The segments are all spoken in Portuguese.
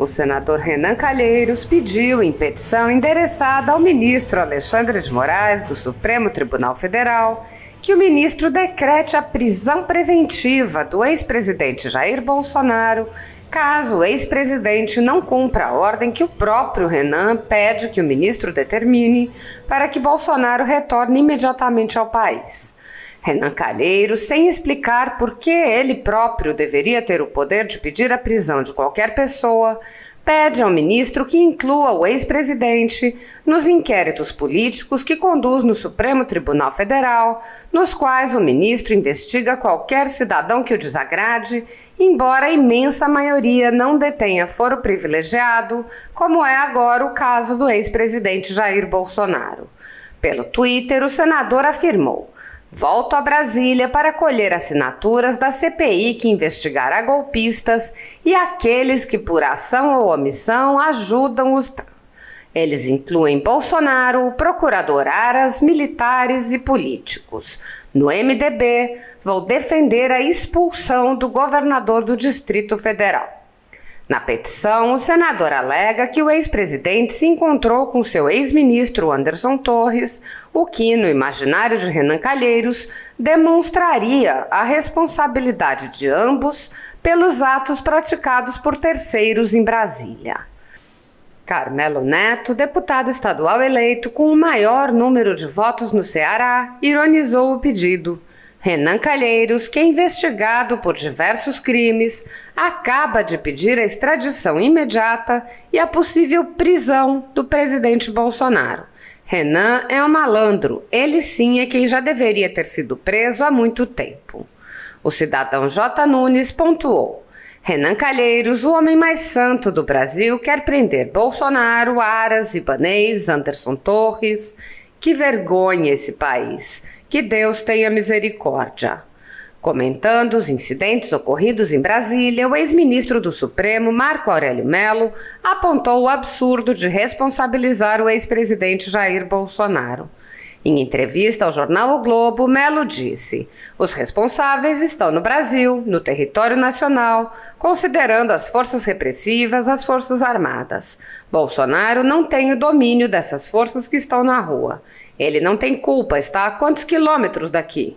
O senador Renan Calheiros pediu em petição endereçada ao ministro Alexandre de Moraes, do Supremo Tribunal Federal, que o ministro decrete a prisão preventiva do ex-presidente Jair Bolsonaro, caso o ex-presidente não cumpra a ordem que o próprio Renan pede que o ministro determine para que Bolsonaro retorne imediatamente ao país. Renan Calheiros, sem explicar por que ele próprio deveria ter o poder de pedir a prisão de qualquer pessoa, pede ao ministro que inclua o ex-presidente nos inquéritos políticos que conduz no Supremo Tribunal Federal, nos quais o ministro investiga qualquer cidadão que o desagrade, embora a imensa maioria não detenha foro privilegiado, como é agora o caso do ex-presidente Jair Bolsonaro. Pelo Twitter, o senador afirmou: "Volto a Brasília para colher assinaturas da CPI que investigará golpistas e aqueles que, por ação ou omissão, ajudam os... Eles incluem Bolsonaro, o procurador Aras, militares e políticos. No MDB, vou defender a expulsão do governador do Distrito Federal." Na petição, o senador alega que o ex-presidente se encontrou com seu ex-ministro Anderson Torres, o que, no imaginário de Renan Calheiros, demonstraria a responsabilidade de ambos pelos atos praticados por terceiros em Brasília. Carmelo Neto, deputado estadual eleito com o maior número de votos no Ceará, ironizou o pedido. Renan Calheiros, que é investigado por diversos crimes, acaba de pedir a extradição imediata e a possível prisão do presidente Bolsonaro. Renan é um malandro, ele sim é quem já deveria ter sido preso há muito tempo. O cidadão J. Nunes pontuou: Renan Calheiros, o homem mais santo do Brasil, quer prender Bolsonaro, Aras, Ibanez, Anderson Torres. Que vergonha esse país! Que Deus tenha misericórdia. Comentando os incidentes ocorridos em Brasília, o ex-ministro do Supremo, Marco Aurélio Mello, apontou o absurdo de responsabilizar o ex-presidente Jair Bolsonaro. Em entrevista ao jornal O Globo, Mello disse: "Os responsáveis estão no Brasil, no território nacional, considerando as forças repressivas, as forças armadas. Bolsonaro não tem o domínio dessas forças que estão na rua. Ele não tem culpa, está a quantos quilômetros daqui?"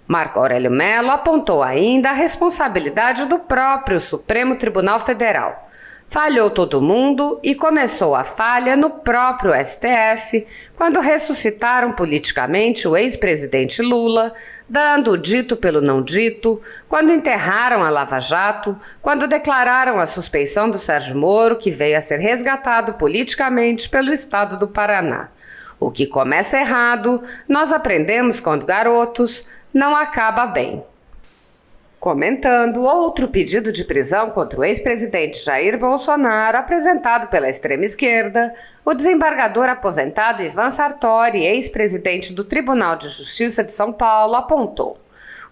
Marco Aurélio Mello apontou ainda a responsabilidade do próprio Supremo Tribunal Federal. Falhou todo mundo e começou a falha no próprio STF, quando ressuscitaram politicamente o ex-presidente Lula, dando o dito pelo não dito, quando enterraram a Lava Jato, quando declararam a suspeição do Sérgio Moro, que veio a ser resgatado politicamente pelo estado do Paraná. O que começa errado, nós aprendemos quando garotos, não acaba bem. Comentando outro pedido de prisão contra o ex-presidente Jair Bolsonaro, apresentado pela extrema-esquerda, o desembargador aposentado Ivan Sartori, ex-presidente do Tribunal de Justiça de São Paulo, apontou: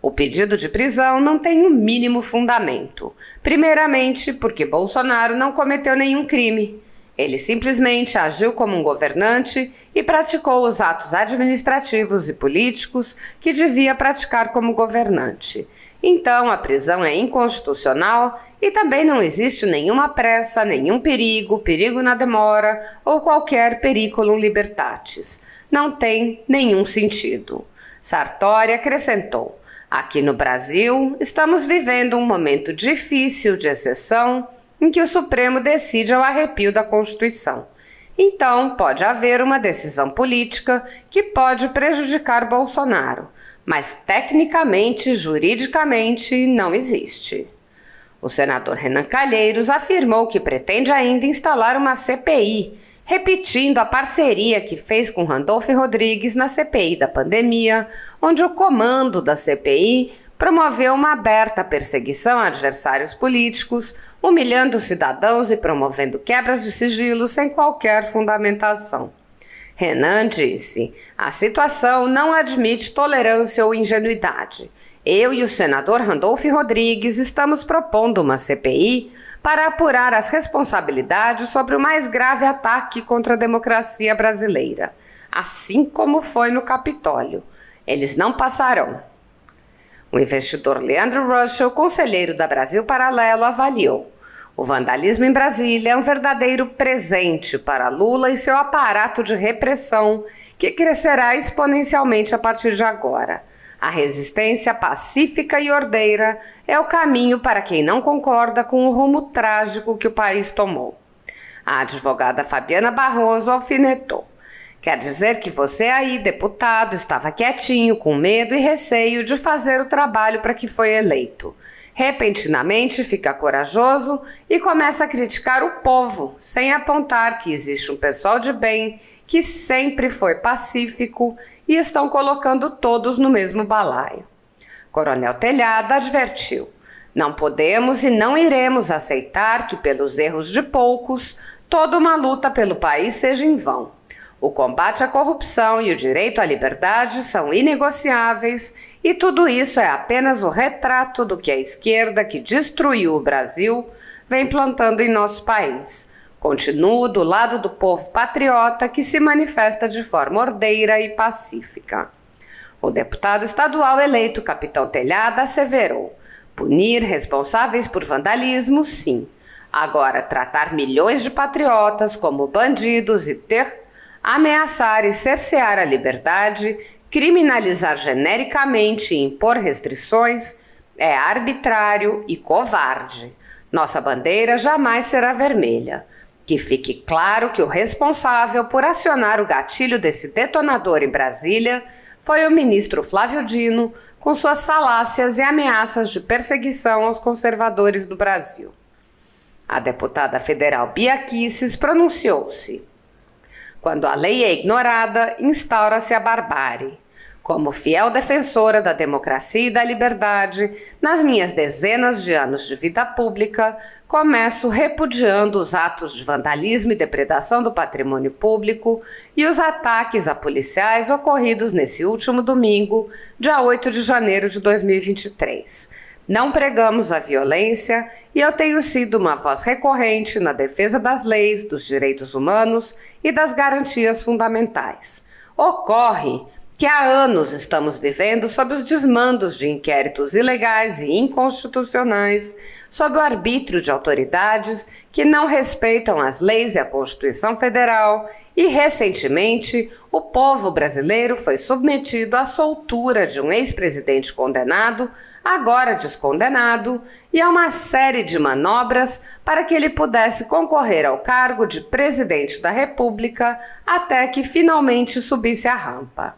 "O pedido de prisão não tem o mínimo fundamento. Primeiramente, porque Bolsonaro não cometeu nenhum crime. Ele simplesmente agiu como um governante e praticou os atos administrativos e políticos que devia praticar como governante. Então, a prisão é inconstitucional e também não existe nenhuma pressa, nenhum perigo, perigo na demora ou qualquer periculum libertatis. Não tem nenhum sentido." Sartori acrescentou: "Aqui no Brasil, estamos vivendo um momento difícil de exceção em que o Supremo decide ao arrepio da Constituição. Então, pode haver uma decisão política que pode prejudicar Bolsonaro, mas tecnicamente, juridicamente, não existe." O senador Renan Calheiros afirmou que pretende ainda instalar uma CPI, repetindo a parceria que fez com Randolph Rodrigues na CPI da pandemia, onde o comando da CPI promoveu uma aberta perseguição a adversários políticos, humilhando cidadãos e promovendo quebras de sigilo sem qualquer fundamentação. Renan disse: "A situação não admite tolerância ou ingenuidade. Eu e o senador Randolph Rodrigues estamos propondo uma CPI para apurar as responsabilidades sobre o mais grave ataque contra a democracia brasileira, assim como foi no Capitólio. Eles não passarão." O investidor Leandro Russell, conselheiro da Brasil Paralelo, avaliou: O vandalismo em Brasília é um verdadeiro presente para Lula e seu aparato de repressão, que crescerá exponencialmente a partir de agora. A resistência pacífica e ordeira é o caminho para quem não concorda com o rumo trágico que o país tomou. A advogada Fabiana Barroso alfinetou. Quer dizer que você aí, deputado, estava quietinho, com medo e receio de fazer o trabalho para que foi eleito. Repentinamente fica corajoso e começa a criticar o povo, sem apontar que existe um pessoal de bem que sempre foi pacífico e estão colocando todos no mesmo balaio. Coronel Telhada advertiu: não podemos e não iremos aceitar que, pelos erros de poucos, toda uma luta pelo país seja em vão. O combate à corrupção e o direito à liberdade são inegociáveis e tudo isso é apenas o retrato do que a esquerda que destruiu o Brasil vem plantando em nosso país. Continuo do lado do povo patriota que se manifesta de forma ordeira e pacífica. O deputado estadual eleito Capitão Telhada asseverou: punir responsáveis por vandalismo, sim. Agora, tratar milhões de patriotas como bandidos e ameaçar e cercear a liberdade, criminalizar genericamente e impor restrições é arbitrário e covarde. Nossa bandeira jamais será vermelha. Que fique claro que o responsável por acionar o gatilho desse detonador em Brasília foi o ministro Flávio Dino, com suas falácias e ameaças de perseguição aos conservadores do Brasil. A deputada federal Bia Kicis pronunciou-se: quando a lei é ignorada, instaura-se a barbárie. Como fiel defensora da democracia e da liberdade, nas minhas dezenas de anos de vida pública, começo repudiando os atos de vandalismo e depredação do patrimônio público e os ataques a policiais ocorridos nesse último domingo, dia 8 de janeiro de 2023. Não pregamos a violência e eu tenho sido uma voz recorrente na defesa das leis, dos direitos humanos e das garantias fundamentais. Ocorre que há anos estamos vivendo sob os desmandos de inquéritos ilegais e inconstitucionais, sob o arbítrio de autoridades que não respeitam as leis e a Constituição Federal, e recentemente o povo brasileiro foi submetido à soltura de um ex-presidente condenado, agora descondenado, e a uma série de manobras para que ele pudesse concorrer ao cargo de presidente da República até que finalmente subisse a rampa.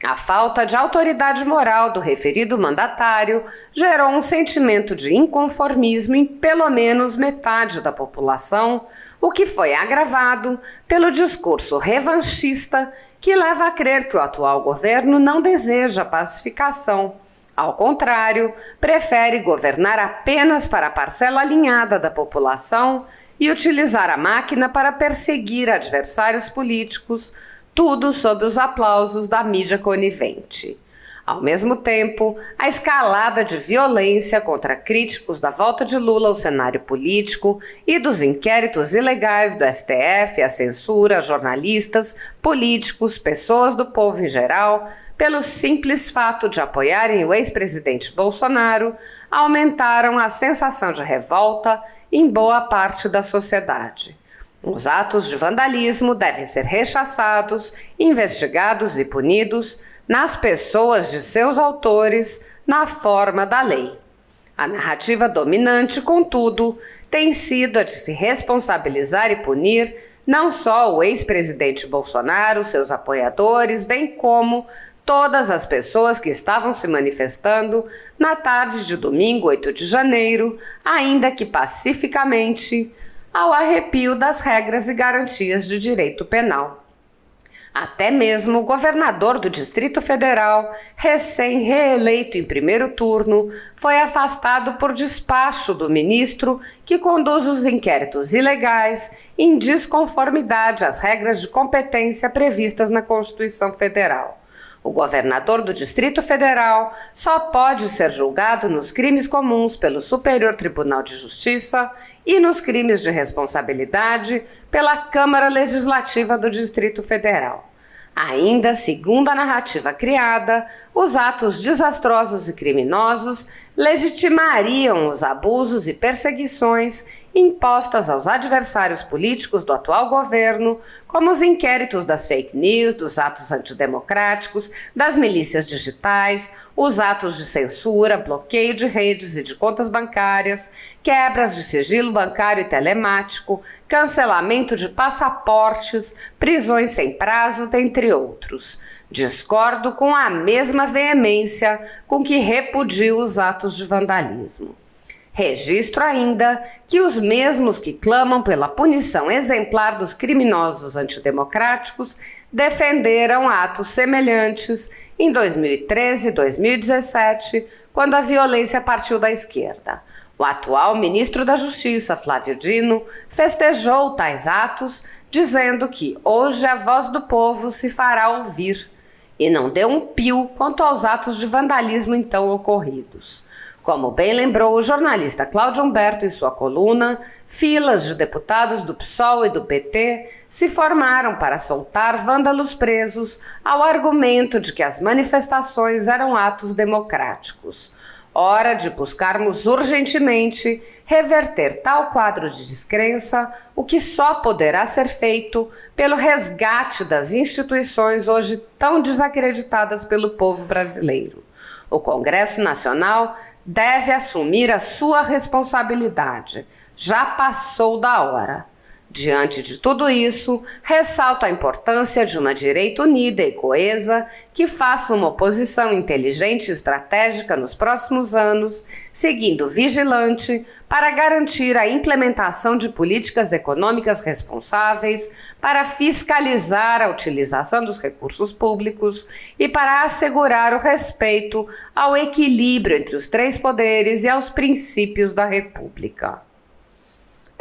A falta de autoridade moral do referido mandatário gerou um sentimento de inconformismo em pelo menos metade da população, o que foi agravado pelo discurso revanchista que leva a crer que o atual governo não deseja pacificação. Ao contrário, prefere governar apenas para a parcela alinhada da população e utilizar a máquina para perseguir adversários políticos, tudo sob os aplausos da mídia conivente. Ao mesmo tempo, a escalada de violência contra críticos da volta de Lula ao cenário político e dos inquéritos ilegais do STF, a censura a jornalistas, políticos, pessoas do povo em geral, pelo simples fato de apoiarem o ex-presidente Bolsonaro, aumentaram a sensação de revolta em boa parte da sociedade. Os atos de vandalismo devem ser rechaçados, investigados e punidos nas pessoas de seus autores, na forma da lei. A narrativa dominante, contudo, tem sido a de se responsabilizar e punir não só o ex-presidente Bolsonaro, seus apoiadores, bem como todas as pessoas que estavam se manifestando na tarde de domingo, 8 de janeiro, ainda que pacificamente, ao arrepio das regras e garantias de direito penal. Até mesmo o governador do Distrito Federal, recém-reeleito em primeiro turno, foi afastado por despacho do ministro que conduz os inquéritos ilegais em desconformidade às regras de competência previstas na Constituição Federal. O governador do Distrito Federal só pode ser julgado nos crimes comuns pelo Superior Tribunal de Justiça e nos crimes de responsabilidade pela Câmara Legislativa do Distrito Federal. Ainda segundo a narrativa criada, os atos desastrosos e criminosos legitimariam os abusos e perseguições impostas aos adversários políticos do atual governo, como os inquéritos das fake news, dos atos antidemocráticos, das milícias digitais, os atos de censura, bloqueio de redes e de contas bancárias, quebras de sigilo bancário e telemático, cancelamento de passaportes, prisões sem prazo, dentre outros. Discordo com a mesma veemência com que repudio os atos de vandalismo. Registro ainda que os mesmos que clamam pela punição exemplar dos criminosos antidemocráticos defenderam atos semelhantes em 2013 e 2017, quando a violência partiu da esquerda. O atual ministro da Justiça, Flávio Dino, festejou tais atos, dizendo que hoje a voz do povo se fará ouvir, e não deu um pio quanto aos atos de vandalismo então ocorridos. Como bem lembrou o jornalista Cláudio Humberto em sua coluna, filas de deputados do PSOL e do PT se formaram para soltar vândalos presos ao argumento de que as manifestações eram atos democráticos. Hora de buscarmos urgentemente reverter tal quadro de descrença, o que só poderá ser feito pelo resgate das instituições hoje tão desacreditadas pelo povo brasileiro. O Congresso Nacional deve assumir a sua responsabilidade. Já passou da hora. Diante de tudo isso, ressalto a importância de uma direita unida e coesa que faça uma oposição inteligente e estratégica nos próximos anos, seguindo vigilante para garantir a implementação de políticas econômicas responsáveis, para fiscalizar a utilização dos recursos públicos e para assegurar o respeito ao equilíbrio entre os três poderes e aos princípios da República.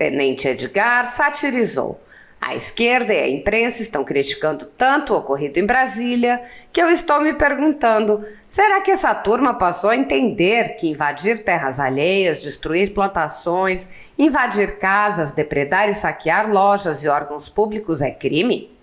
Tenente Edgar satirizou: a esquerda e a imprensa estão criticando tanto o ocorrido em Brasília que eu estou me perguntando, será que essa turma passou a entender que invadir terras alheias, destruir plantações, invadir casas, depredar e saquear lojas e órgãos públicos é crime?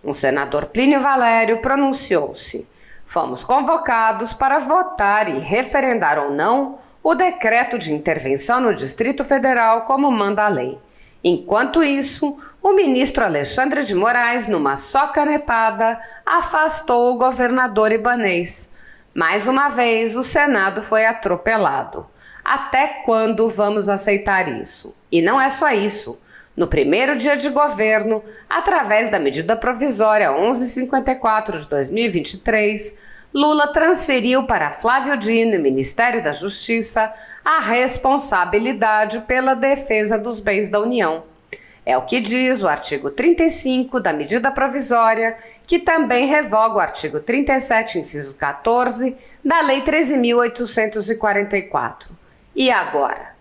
O senador Plínio Valério pronunciou-se: fomos convocados para votar e referendar ou não o decreto de intervenção no Distrito Federal, como manda a lei. Enquanto isso, o ministro Alexandre de Moraes, numa só canetada, afastou o governador Ibanez. Mais uma vez, o Senado foi atropelado. Até quando vamos aceitar isso? E não é só isso. No primeiro dia de governo, através da medida provisória 1154 de 2023, Lula transferiu para Flávio Dino e Ministério da Justiça a responsabilidade pela defesa dos bens da União. É o que diz o artigo 35 da medida provisória, que também revoga o artigo 37, inciso 14, da Lei 13.844. E agora?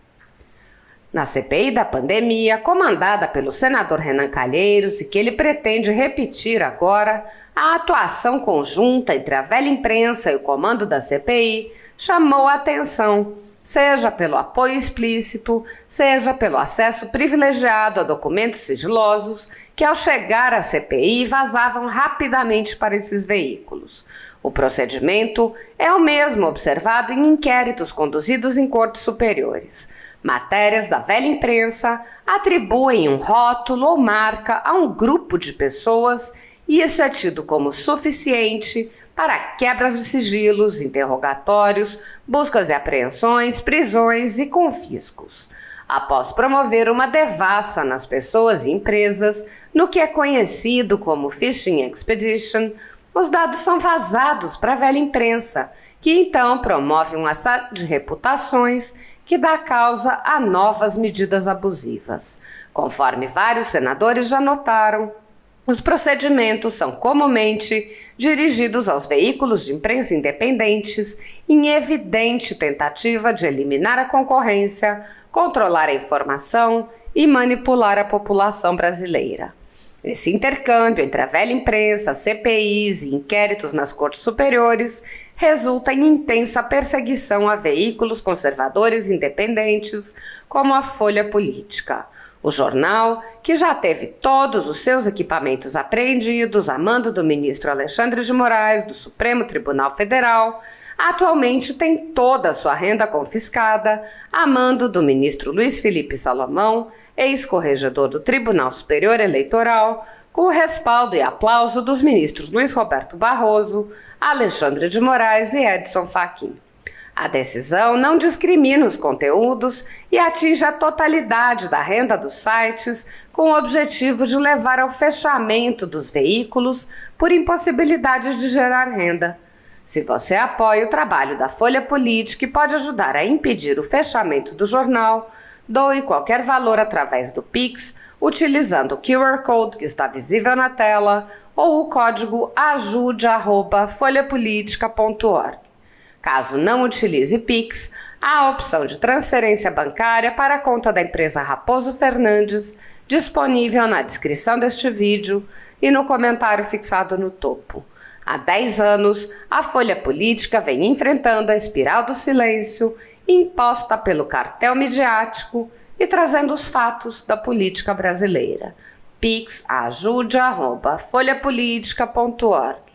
Na CPI da pandemia, comandada pelo senador Renan Calheiros e que ele pretende repetir agora, a atuação conjunta entre a velha imprensa e o comando da CPI chamou a atenção, seja pelo apoio explícito, seja pelo acesso privilegiado a documentos sigilosos que, ao chegar à CPI, vazavam rapidamente para esses veículos. O procedimento é o mesmo observado em inquéritos conduzidos em cortes superiores. Matérias da velha imprensa atribuem um rótulo ou marca a um grupo de pessoas e isso é tido como suficiente para quebras de sigilos, interrogatórios, buscas e apreensões, prisões e confiscos. Após promover uma devassa nas pessoas e empresas, no que é conhecido como Phishing Expedition, os dados são vazados para a velha imprensa, que então promove um assédio de reputações que dá causa a novas medidas abusivas. Conforme vários senadores já notaram, os procedimentos são comumente dirigidos aos veículos de imprensa independentes em evidente tentativa de eliminar a concorrência, controlar a informação e manipular a população brasileira. Esse intercâmbio entre a velha imprensa, CPIs e inquéritos nas cortes superiores resulta em intensa perseguição a veículos conservadores independentes, como a Folha Política. O jornal, que já teve todos os seus equipamentos apreendidos a mando do ministro Alexandre de Moraes, do Supremo Tribunal Federal, atualmente tem toda a sua renda confiscada a mando do ministro Luiz Felipe Salomão, ex-corregedor do Tribunal Superior Eleitoral, com o respaldo e aplauso dos ministros Luiz Roberto Barroso, Alexandre de Moraes e Edson Fachin. A decisão não discrimina os conteúdos e atinge a totalidade da renda dos sites, com o objetivo de levar ao fechamento dos veículos por impossibilidade de gerar renda. Se você apoia o trabalho da Folha Política e pode ajudar a impedir o fechamento do jornal, doe qualquer valor através do Pix, utilizando o QR Code que está visível na tela ou o código ajude@folhapolitica.org. Caso não utilize Pix, há a opção de transferência bancária para a conta da empresa Raposo Fernandes, disponível na descrição deste vídeo e no comentário fixado no topo. Há 10 anos, a Folha Política vem enfrentando a espiral do silêncio imposta pelo cartel midiático e trazendo os fatos da política brasileira. Pix ajude@folhapolitica.org.